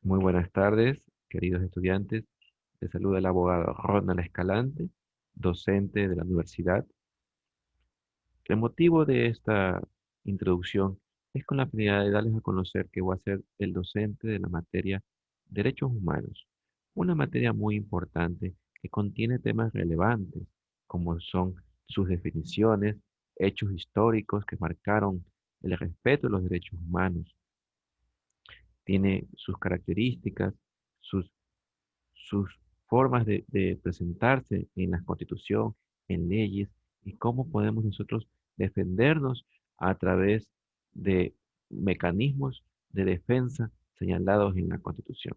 Muy buenas tardes, queridos estudiantes. Les saluda el abogado Ronald Escalante, docente de la universidad. El motivo de esta introducción es con la finalidad de darles a conocer que voy a ser el docente de la materia Derechos Humanos, una materia muy importante que contiene temas relevantes, como son sus definiciones, hechos históricos que marcaron el respeto de los derechos humanos, tiene sus características, sus sus formas de presentarse en la Constitución, en leyes, y cómo podemos nosotros defendernos a través de mecanismos de defensa señalados en la Constitución.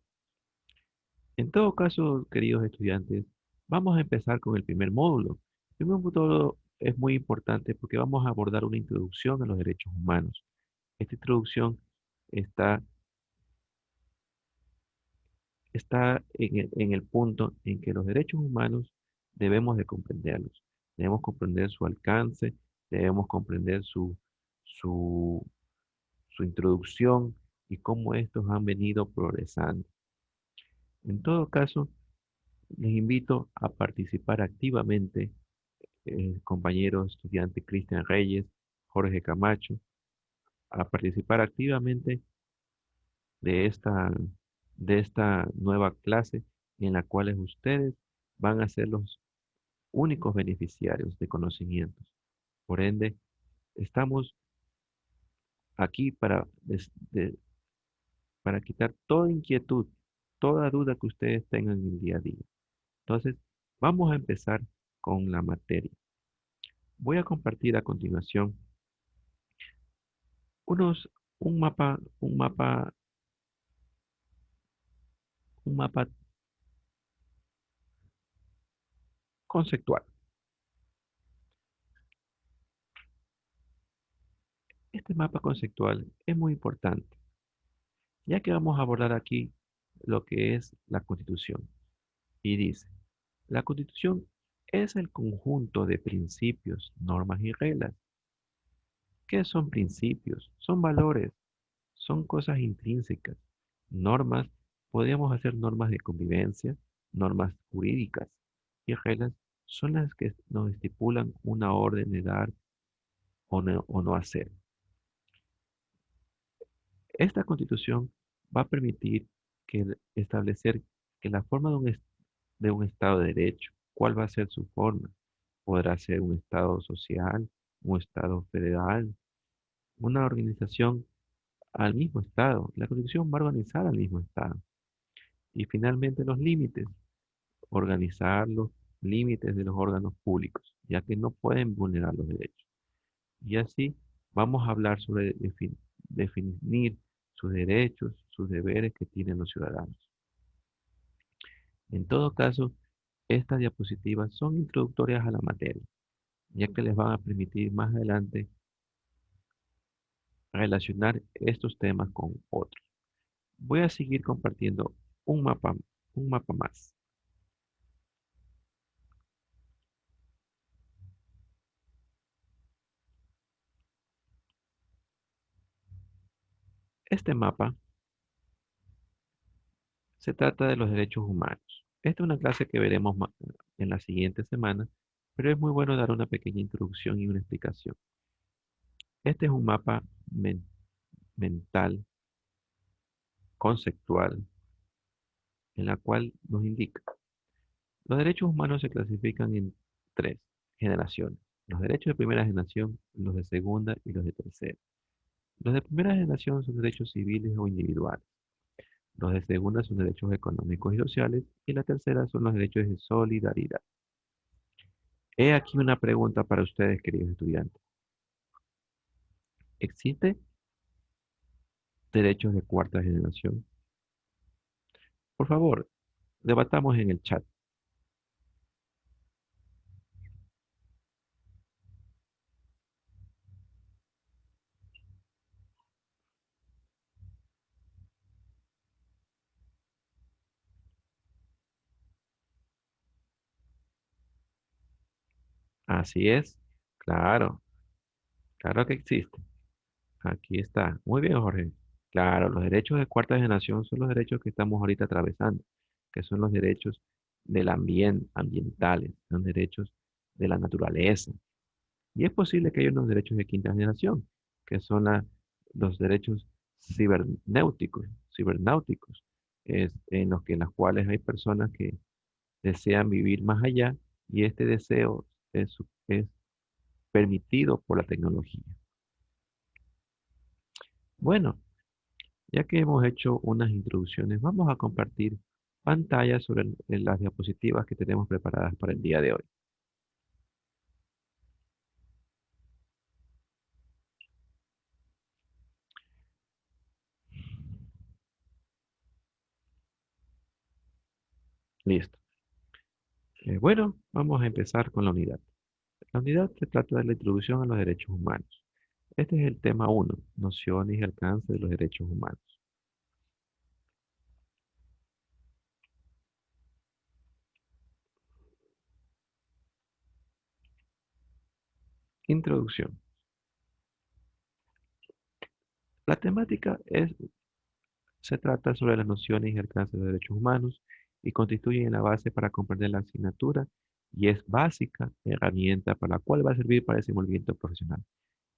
En todo caso, queridos estudiantes, vamos a empezar con el primer módulo. El primer módulo es muy importante porque vamos a abordar una introducción a los derechos humanos. Esta introducción está está en el punto en que los derechos humanos debemos de comprenderlos. Debemos comprender su alcance, debemos comprender su, su introducción y cómo estos han venido progresando. En todo caso, les invito a participar activamente, compañero estudiante Cristian Reyes, Jorge Camacho, a participar activamente de de esta nueva clase en la cual ustedes van a ser los únicos beneficiarios de conocimientos. Por ende, estamos aquí para quitar toda inquietud, toda duda que ustedes tengan en el día a día. Entonces, vamos a empezar con la materia. Voy a compartir a continuación unos, un mapa, un mapa conceptual. Este mapa conceptual es muy importante, ya que vamos a abordar aquí lo que es la Constitución. Y dice, la Constitución es el conjunto de principios, normas y reglas. ¿Qué son principios? Son valores, son cosas intrínsecas. Normas, podríamos hacer normas de convivencia, normas jurídicas, y reglas son las que nos estipulan una orden de dar o no hacer. Esta Constitución va a permitir establecer que la forma de un Estado de Derecho, ¿cuál va a ser su forma? Podrá ser un Estado social, un Estado federal, una organización al mismo Estado. La Constitución va a organizar al mismo Estado. Y finalmente los límites, organizar los límites de los órganos públicos, ya que no pueden vulnerar los derechos. Y así vamos a hablar sobre definir sus derechos, sus deberes que tienen los ciudadanos. En todo caso, estas diapositivas son introductorias a la materia, ya que les van a permitir más adelante relacionar estos temas con otros. Voy a seguir compartiendo un mapa, un mapa más. Este mapa se trata de los derechos humanos. Esta es una clase que veremos en la siguiente semana, pero es muy bueno dar una pequeña introducción y una explicación. Este es un mapa mental, conceptual, en la cual nos indica. Los derechos humanos se clasifican en tres generaciones. Los derechos de primera generación, los de segunda y los de tercera. Los de primera generación son derechos civiles o individuales. Los de segunda son derechos económicos y sociales. Y la tercera son los derechos de solidaridad. He aquí una pregunta para ustedes, queridos estudiantes. ¿Existe derechos de cuarta generación? Por favor, debatamos en el chat. Así es. Claro, claro que existe. Aquí está. Muy bien, Jorge. Claro, los derechos de cuarta generación son los derechos que estamos ahorita atravesando, que son los derechos del ambiente, ambientales, son derechos de la naturaleza. Y es posible que haya unos derechos de quinta generación, que son los derechos cibernáuticos, en en los cuales hay personas que desean vivir más allá y este deseo es permitido por la tecnología. Bueno, ya que hemos hecho unas introducciones, vamos a compartir pantallas sobre las diapositivas que tenemos preparadas para el día de hoy. Listo. Bueno, vamos a empezar con la unidad. La unidad se trata de la introducción a los derechos humanos. Este es el tema 1, nociones y alcance de los derechos humanos. Introducción. La temática se trata sobre las nociones y alcance de los derechos humanos y constituyen la base para comprender la asignatura y es básica herramienta para la cual va a servir para el desenvolvimiento profesional,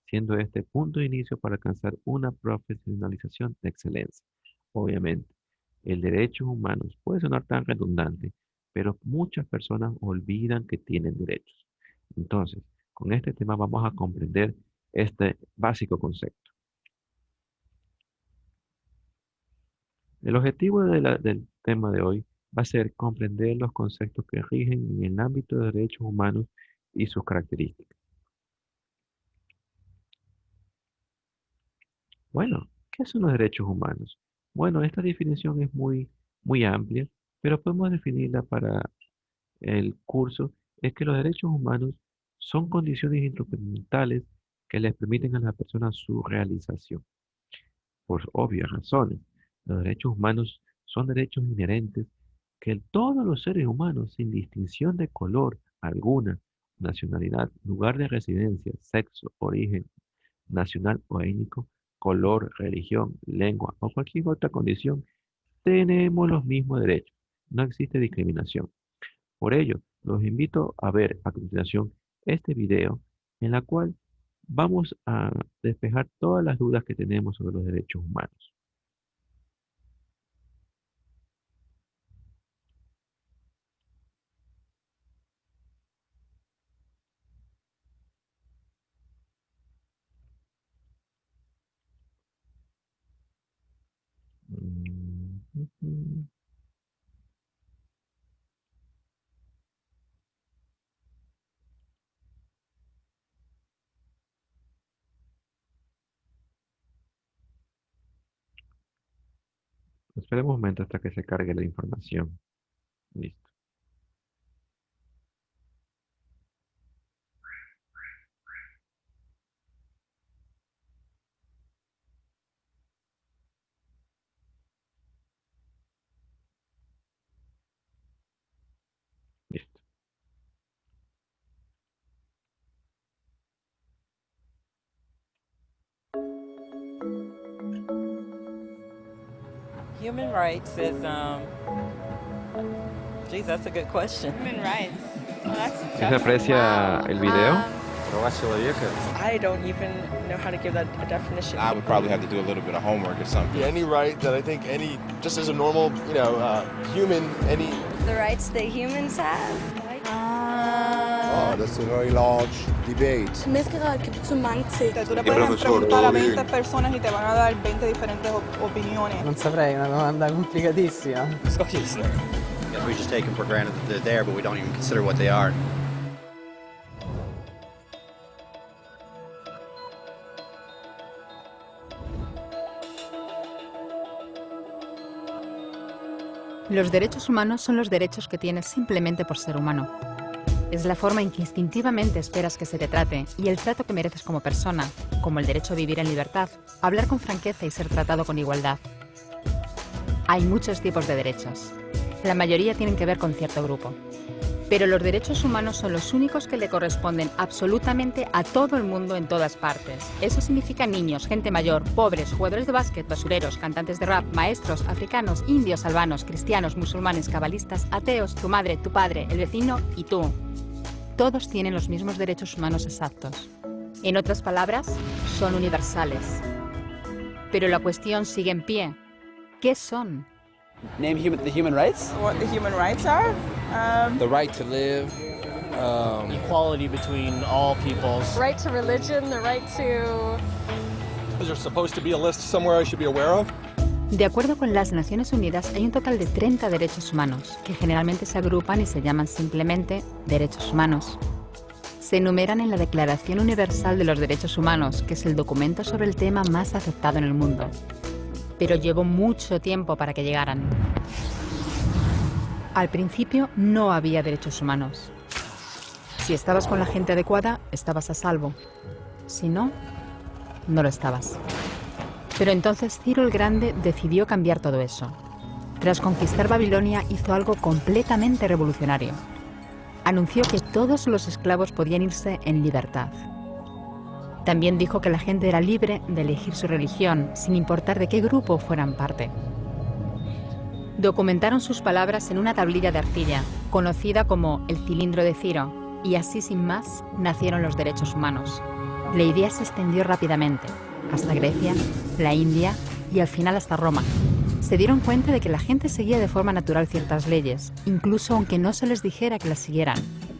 siendo este punto de inicio para alcanzar una profesionalización de excelencia. Obviamente, el derechos humanos puede sonar tan redundante, pero muchas personas olvidan que tienen derechos. Entonces, con este tema vamos a comprender este básico concepto. El objetivo del tema de hoy va a ser comprender los conceptos que rigen en el ámbito de derechos humanos y sus características. Bueno, ¿qué son los derechos humanos? Bueno, esta definición es muy amplia, pero podemos definirla para el curso, es que los derechos humanos son condiciones instrumentales que les permiten a las personas su realización, por obvias razones. Los derechos humanos son derechos inherentes que todos los seres humanos, sin distinción de color alguna, nacionalidad, lugar de residencia, sexo, origen, nacional o étnico, color, religión, lengua o cualquier otra condición, tenemos los mismos derechos. No existe discriminación. Por ello, los invito a ver a continuación este video en la cual vamos a despejar todas las dudas que tenemos sobre los derechos humanos. Mm, Esperemos un momento hasta que se cargue la información. Listo, listo. Human rights is, geez, that's a good question. Human rights. Well, that's ¿Sí se definitely- aprecia el video? I don't even know how to give that a definition. I would probably have to do a little bit of homework or something. Any right that I think just as a normal, human, The rights that humans have. Oh, that's a very large debate. Menneskerettigheder kan betyde mange ting. Tú le puedes preguntar a 20 personas y te van a dar 20 diferentes opiniones. Non saprei, una domanda complicatissima. Guess we just take them for granted that they're there, but we don't even consider what they are. Los derechos humanos son los derechos que tienes simplemente por ser humano. Es la forma en que instintivamente esperas que se te trate y el trato que mereces como persona, como el derecho a vivir en libertad, a hablar con franqueza y ser tratado con igualdad. Hay muchos tipos de derechos. La mayoría tienen que ver con cierto grupo. Pero los derechos humanos son los únicos que le corresponden absolutamente a todo el mundo en todas partes. Eso significa niños, gente mayor, pobres, jugadores de básquet, basureros, cantantes de rap, maestros, africanos, indios, albanos, cristianos, musulmanes, cabalistas, ateos, tu madre, tu padre, el vecino y tú. Todos tienen los mismos derechos humanos exactos. En otras palabras, son universales. Pero la cuestión sigue en pie. ¿Qué son? Name the human rights? What the human rights are? The right to live. Equality between all peoples. Right to religion, the right to... Is there supposed to be a list somewhere I should be aware of? De acuerdo con las Naciones Unidas, hay un total de 30 derechos humanos, que generalmente se agrupan y se llaman simplemente derechos humanos. Se enumeran en la Declaración Universal de los Derechos Humanos, que es el documento sobre el tema más aceptado en el mundo. Pero llevó mucho tiempo para que llegaran. Al principio no había derechos humanos. Si estabas con la gente adecuada, estabas a salvo. Si no, no lo estabas. Pero entonces Ciro el Grande decidió cambiar todo eso. Tras conquistar Babilonia, hizo algo completamente revolucionario. Anunció que todos los esclavos podían irse en libertad. También dijo que la gente era libre de elegir su religión, sin importar de qué grupo fueran parte. Documentaron sus palabras en una tablilla de arcilla, conocida como el cilindro de Ciro, y así sin más nacieron los derechos humanos. La idea se extendió rápidamente, hasta Grecia, la India y al final hasta Roma. Se dieron cuenta de que la gente seguía de forma natural ciertas leyes, incluso aunque no se les dijera que las siguieran.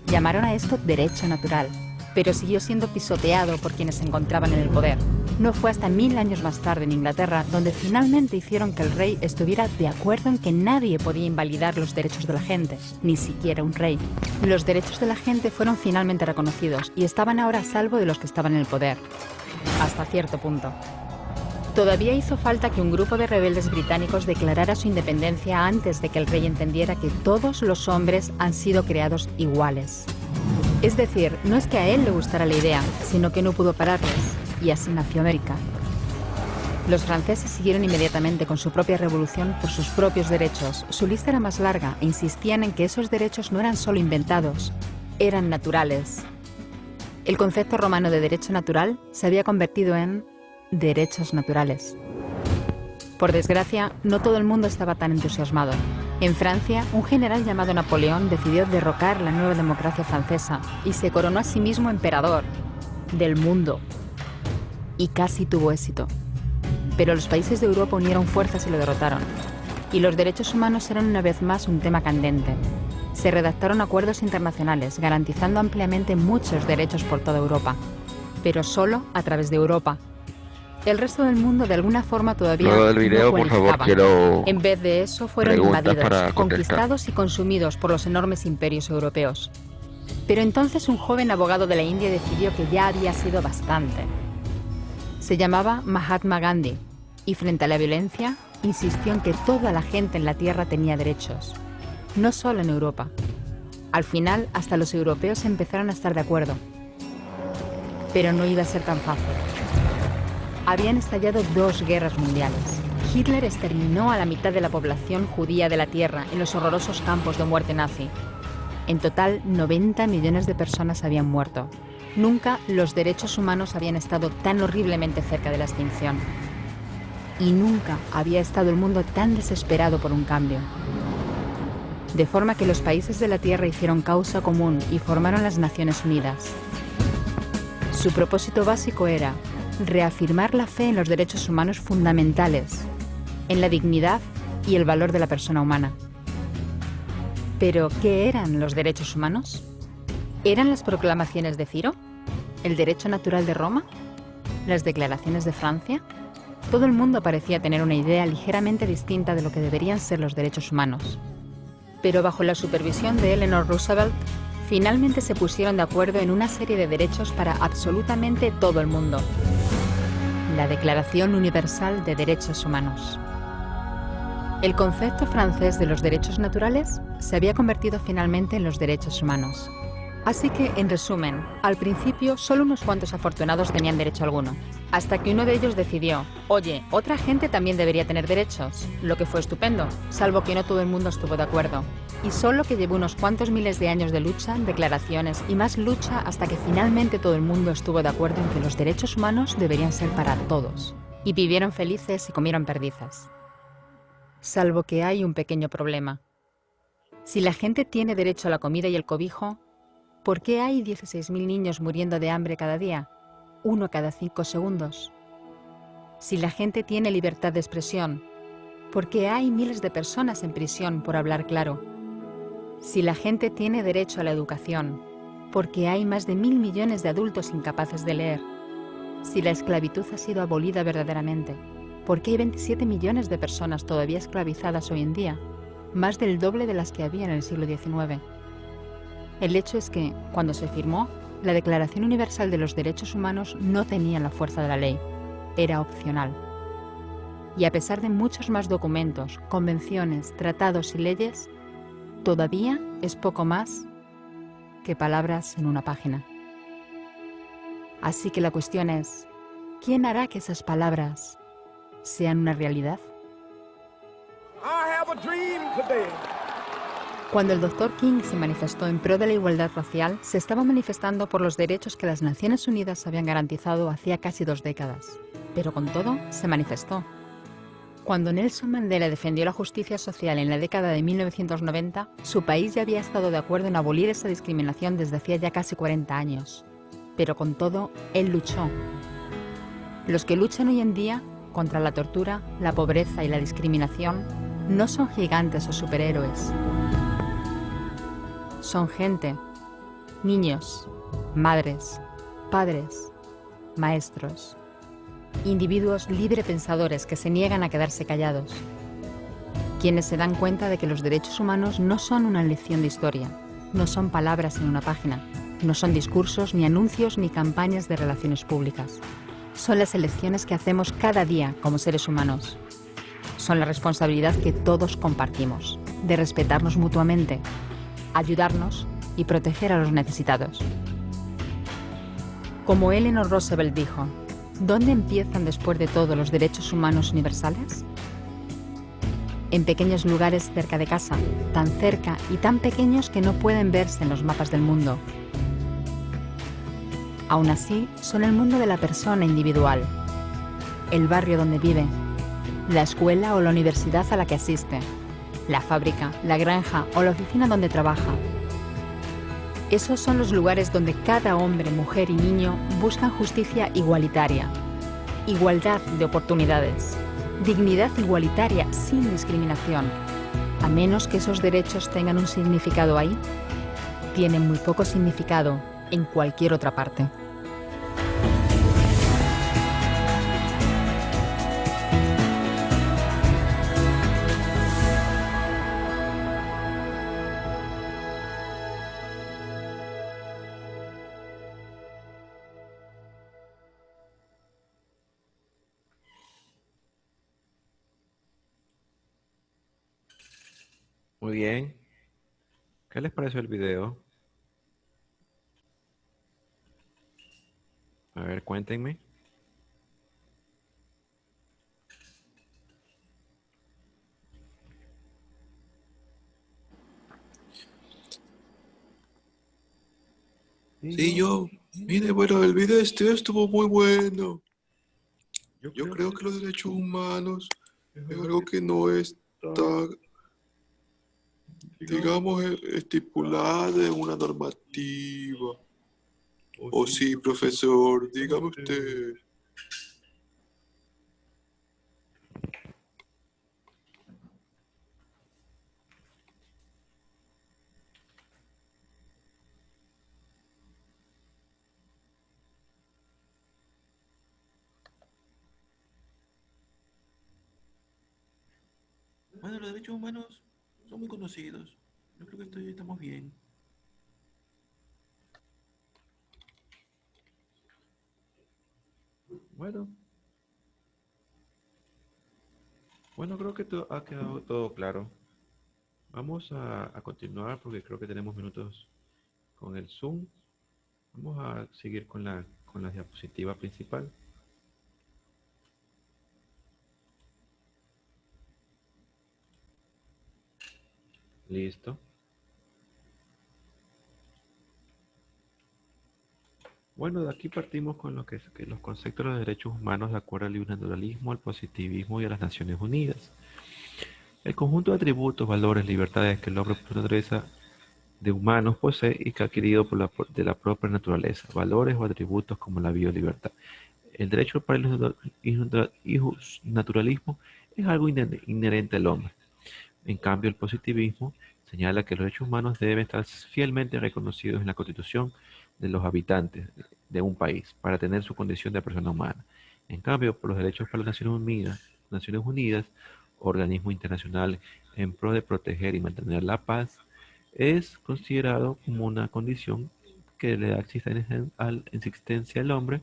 Llamaron a esto derecho natural, pero siguió siendo pisoteado por quienes se encontraban en el poder. No fue hasta 1000 años más tarde en Inglaterra donde finalmente hicieron que el rey estuviera de acuerdo en que nadie podía invalidar los derechos de la gente, ni siquiera un rey. Los derechos de la gente fueron finalmente reconocidos y estaban ahora a salvo de los que estaban en el poder, hasta cierto punto. Todavía hizo falta que un grupo de rebeldes británicos declarara su independencia antes de que el rey entendiera que todos los hombres han sido creados iguales. Es decir, no es que a él le gustara la idea, sino que no pudo pararles, y así nació América. Los franceses siguieron inmediatamente con su propia revolución por sus propios derechos. Su lista era más larga e insistían en que esos derechos no eran solo inventados, eran naturales. El concepto romano de derecho natural se había convertido en derechos naturales. Por desgracia, no todo el mundo estaba tan entusiasmado. En Francia, un general llamado Napoleón decidió derrocar la nueva democracia francesa y se coronó a sí mismo emperador del mundo. Y casi tuvo éxito. Pero los países de Europa unieron fuerzas y lo derrotaron. Y los derechos humanos eran una vez más un tema candente. Se redactaron acuerdos internacionales garantizando ampliamente muchos derechos por toda Europa, pero solo a través de Europa. El resto del mundo de alguna forma todavía Luego del video, no por favor, cualificaba. quiero En vez de eso fueron preguntas para invadidos, contestar. conquistados y consumidos por los enormes imperios europeos. Pero entonces un joven abogado de la India decidió que ya había sido bastante. Se llamaba Mahatma Gandhi y frente a la violencia insistió en que toda la gente en la tierra tenía derechos, no solo en Europa. Al final, hasta los europeos empezaron a estar de acuerdo. Pero no iba a ser tan fácil. Habían estallado 2 guerras mundiales. Hitler exterminó a la mitad de la población judía de la Tierra en los horrorosos campos de muerte nazi. En total, 90 millones de personas habían muerto. Nunca los derechos humanos habían estado tan horriblemente cerca de la extinción. Y nunca había estado el mundo tan desesperado por un cambio. De forma que los países de la Tierra hicieron causa común y formaron las Naciones Unidas. Su propósito básico era reafirmar la fe en los derechos humanos fundamentales, en la dignidad y el valor de la persona humana. ¿Pero qué eran los derechos humanos? ¿Eran las proclamaciones de Ciro? ¿El derecho natural de Roma? ¿Las declaraciones de Francia? Todo el mundo parecía tener una idea ligeramente distinta de lo que deberían ser los derechos humanos. Pero bajo la supervisión de Eleanor Roosevelt, finalmente se pusieron de acuerdo en una serie de derechos para absolutamente todo el mundo. La Declaración Universal de Derechos Humanos. El concepto francés de los derechos naturales se había convertido finalmente en los derechos humanos. Así que, en resumen, al principio solo unos cuantos afortunados tenían derecho alguno, hasta que uno de ellos decidió, oye, otra gente también debería tener derechos, lo que fue estupendo, salvo que no todo el mundo estuvo de acuerdo. Y solo que llevó unos cuantos miles de años de lucha, declaraciones y más lucha hasta que finalmente todo el mundo estuvo de acuerdo en que los derechos humanos deberían ser para todos. Y vivieron felices y comieron perdices. Salvo que hay un pequeño problema. Si la gente tiene derecho a la comida y el cobijo, ¿por qué hay 16.000 niños muriendo de hambre cada día? 1 cada 5 segundos. Si la gente tiene libertad de expresión, ¿por qué hay miles de personas en prisión por hablar claro? Si la gente tiene derecho a la educación, ¿por qué hay más de 1.000 millones de adultos incapaces de leer? Si la esclavitud ha sido abolida verdaderamente, ¿por qué hay 27 millones de personas todavía esclavizadas hoy en día? Más del doble de las que había en el siglo XIX. El hecho es que, cuando se firmó, la Declaración Universal de los Derechos Humanos no tenía la fuerza de la ley. Era opcional. Y a pesar de muchos más documentos, convenciones, tratados y leyes, todavía es poco más que palabras en una página. Así que la cuestión es, ¿quién hará que esas palabras sean una realidad? Cuando el Dr. King se manifestó en pro de la igualdad racial, se estaba manifestando por los derechos que las Naciones Unidas habían garantizado hacía casi 2 décadas. Pero con todo, se manifestó. Cuando Nelson Mandela defendió la justicia social en la década de 1990, su país ya había estado de acuerdo en abolir esa discriminación desde hacía ya casi 40 años. Pero con todo, él luchó. Los que luchan hoy en día contra la tortura, la pobreza y la discriminación no son gigantes o superhéroes. Son gente, niños, madres, padres, maestros, individuos librepensadores que se niegan a quedarse callados, quienes se dan cuenta de que los derechos humanos no son una lección de historia, no son palabras en una página, no son discursos, ni anuncios, ni campañas de relaciones públicas. Son las elecciones que hacemos cada día como seres humanos. Son la responsabilidad que todos compartimos, de respetarnos mutuamente, ayudarnos y proteger a los necesitados. Como Eleanor Roosevelt dijo, ¿dónde empiezan después de todo los derechos humanos universales? En pequeños lugares cerca de casa, tan cerca y tan pequeños que no pueden verse en los mapas del mundo. Aún así, son el mundo de la persona individual, el barrio donde vive, la escuela o la universidad a la que asiste, la fábrica, la granja o la oficina donde trabaja. Esos son los lugares donde cada hombre, mujer y niño buscan justicia igualitaria, igualdad de oportunidades, dignidad igualitaria sin discriminación. A menos que esos derechos tengan un significado ahí, tienen muy poco significado en cualquier otra parte. Muy bien. ¿Qué les pareció el video? A ver, cuéntenme. Sí, mire, bueno, el video estuvo muy bueno. Yo creo que los derechos humanos es algo que no está, digamos, estipulado en una normativa. O sí, profesor, dígame usted. Bueno, los derechos humanos son muy conocidos. Yo creo que estamos bien. Bueno. Bueno, creo que ha quedado todo claro. Vamos a continuar porque creo que tenemos minutos con el Zoom. Vamos a seguir con la diapositiva principal. Listo. Bueno, de aquí partimos con lo que los conceptos de los derechos humanos de acuerdo al libre naturalismo, al positivismo y a las Naciones Unidas. El conjunto de atributos, valores, libertades que el hombre por naturaleza de humanos posee y que ha adquirido de la propia naturaleza, valores o atributos como la vida o libertad. El derecho para el naturalismo es algo inherente al hombre. En cambio, el positivismo señala que los derechos humanos deben estar fielmente reconocidos en la Constitución de los habitantes de un país para tener su condición de persona humana. En cambio, por los derechos para las Naciones Unidas, organismo internacional en pro de proteger y mantener la paz, es considerado como una condición que le da existencia al hombre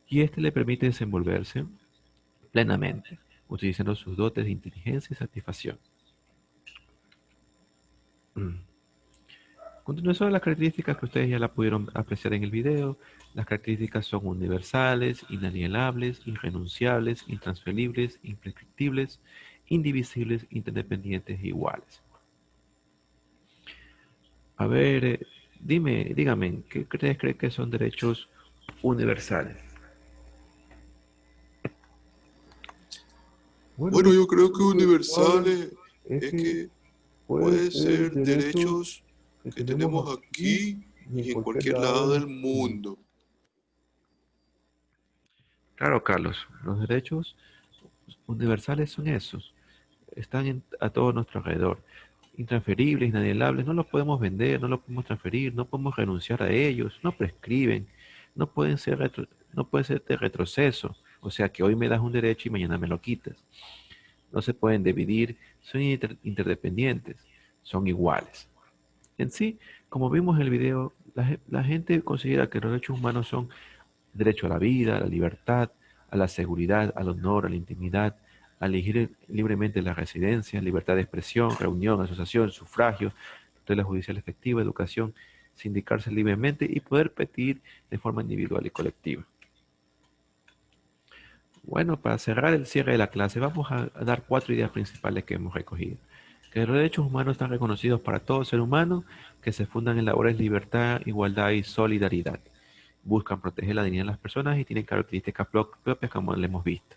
y éste le permite desenvolverse plenamente, utilizando sus dotes de inteligencia y satisfacción. Continuando las características que ustedes ya la pudieron apreciar en el video, las características son universales, inalienables, irrenunciables, intransferibles, imprescriptibles, indivisibles, interdependientes e iguales. A ver, dígame, ¿qué ustedes creen que son derechos universales? Bueno, yo creo que universales es que pueden ser derechos que tenemos aquí y en cualquier lado del mundo. Claro, Carlos, los derechos universales son esos, están a todo nuestro alrededor, intransferibles, inalienables, no los podemos vender, no los podemos transferir, no podemos renunciar a ellos, no prescriben, no pueden no puede ser de retroceso, o sea que hoy me das un derecho y mañana me lo quitas. No se pueden dividir, son interdependientes, son iguales. En sí, como vimos en el video, la gente considera que los derechos humanos son derecho a la vida, a la libertad, a la seguridad, al honor, a la intimidad, a elegir libremente la residencia, libertad de expresión, reunión, asociación, sufragio, tutela judicial efectiva, educación, sindicarse libremente y poder pedir de forma individual y colectiva. Bueno, para cerrar el cierre de la clase, vamos a dar 4 ideas principales que hemos recogido. Que los derechos humanos están reconocidos para todo ser humano, que se fundan en labores de libertad, igualdad y solidaridad. Buscan proteger la dignidad de las personas y tienen características propias como le hemos visto.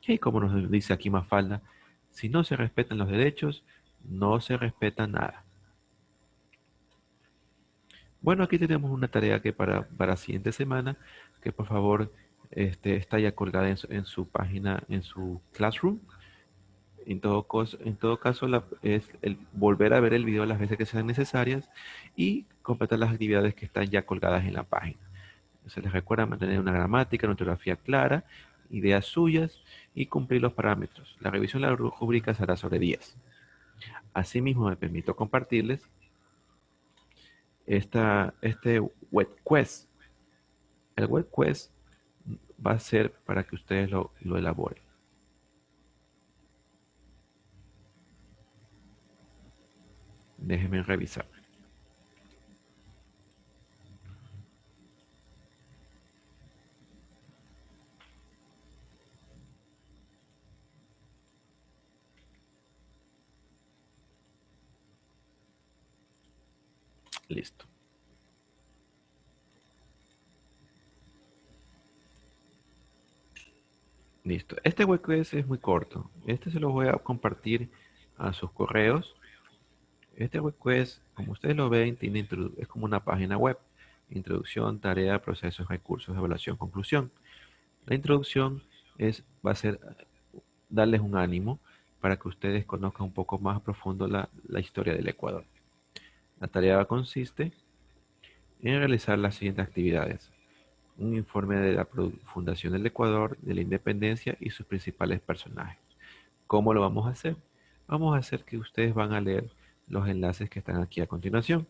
Y como nos dice aquí Mafalda, si no se respetan los derechos, no se respeta nada. Bueno, aquí tenemos una tarea que para la siguiente semana, que por favor está ya colgada en su página, en su Classroom. En todo caso, es el volver a ver el video las veces que sean necesarias y completar las actividades que están ya colgadas en la página. Se les recuerda mantener una gramática, una ortografía clara, ideas suyas y cumplir los parámetros. La revisión de la rúbrica será sobre 10. Asimismo, me permito compartirles este web quest. El web quest va a ser para que ustedes lo elaboren. Déjenme revisar. Listo. Listo. Este web quest es muy corto. Este se lo voy a compartir a sus correos. Este web quest, como ustedes lo ven, es como una página web. Introducción, tarea, procesos, recursos, evaluación, conclusión. La introducción va a ser darles un ánimo para que ustedes conozcan un poco más a profundo la historia del Ecuador. La tarea consiste en realizar las siguientes actividades. Un informe de la fundación del Ecuador, de la independencia y sus principales personajes. ¿Cómo lo vamos a hacer? Vamos a hacer que ustedes van a leer los enlaces que están aquí a continuación.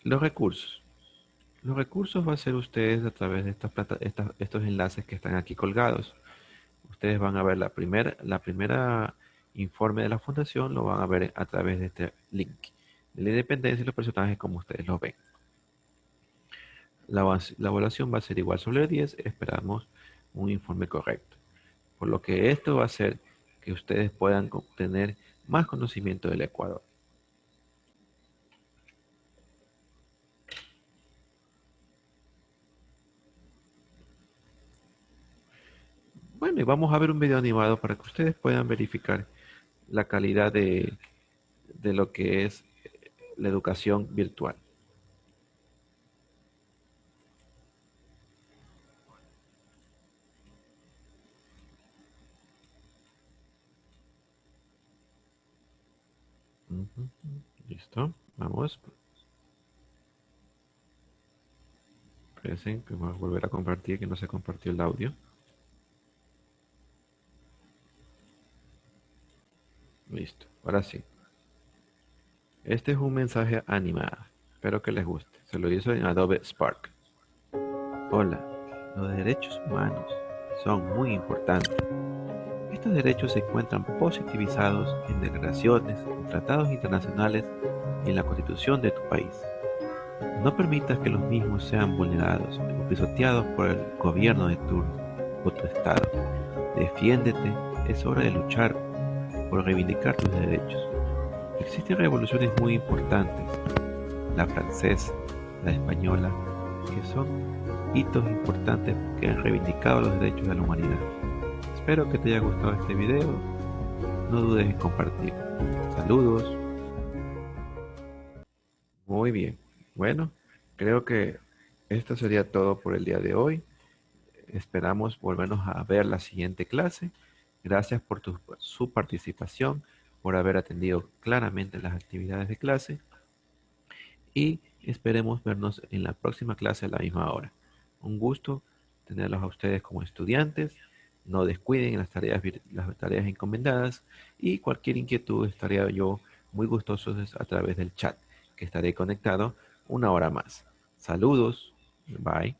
Los recursos. Los recursos va a ser ustedes a través de estos enlaces que están aquí colgados. Ustedes van a ver la primera informe de la fundación, lo van a ver a través de este link. De la independencia y los personajes como ustedes lo ven. La evaluación va a ser igual sobre 10, esperamos un informe correcto. Por lo que esto va a hacer que ustedes puedan obtener más conocimiento del Ecuador. Bueno, y vamos a ver un video animado para que ustedes puedan verificar la calidad de lo que es la educación virtual. Ujú. Listo, vamos. Esperen, que vamos a volver a compartir, que no se compartió el audio. Listo, ahora sí. Este es un mensaje animado. Espero que les guste. Se lo hizo en Adobe Spark. Hola, los derechos humanos son muy importantes. Estos derechos se encuentran positivizados en declaraciones, en tratados internacionales y en la constitución de tu país. No permitas que los mismos sean vulnerados o pisoteados por el gobierno de turno o tu estado. Defiéndete, es hora de luchar por reivindicar tus derechos. Existen revoluciones muy importantes, la francesa, la española, que son hitos importantes que han reivindicado los derechos de la humanidad. Espero que te haya gustado este video. No dudes en compartir. Saludos. Muy bien. Bueno, creo que esto sería todo por el día de hoy. Esperamos volvernos a ver la siguiente clase. Gracias por su participación, por haber atendido claramente las actividades de clase. Y esperemos vernos en la próxima clase a la misma hora. Un gusto tenerlos a ustedes como estudiantes. No descuiden las tareas encomendadas y cualquier inquietud estaría yo muy gustoso a través del chat, que estaré conectado una hora más. Saludos. Bye.